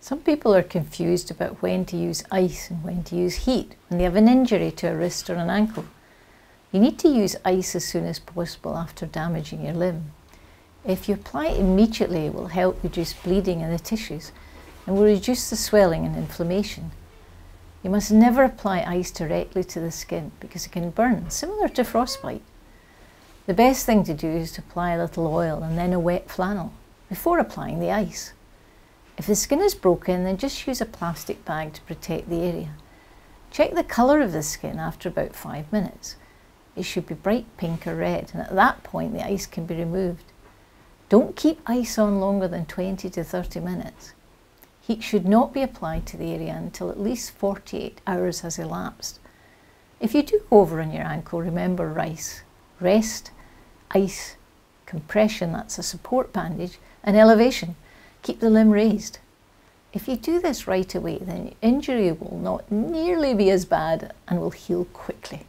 Some people are confused about when to use ice and when to use heat when they have an injury to a wrist or an ankle. You need to use ice as soon as possible after damaging your limb. If you apply it immediately, it will help reduce bleeding in the tissues and will reduce the swelling and inflammation. You must never apply ice directly to the skin because it can burn, similar to frostbite. The best thing to do is to apply a little oil and then a wet flannel before applying the ice. If the skin is broken, then just use a plastic bag to protect the area. Check the colour of the skin after about 5 minutes. It should be bright pink or red, and at that point the ice can be removed. Don't keep ice on longer than 20 to 30 minutes. Heat should not be applied to the area until at least 48 hours has elapsed. If you do go over on your ankle, remember RICE: rest, ice, compression, that's a support bandage, and elevation. Keep the limb raised. If you do this right away, then your injury will not nearly be as bad and will heal quickly.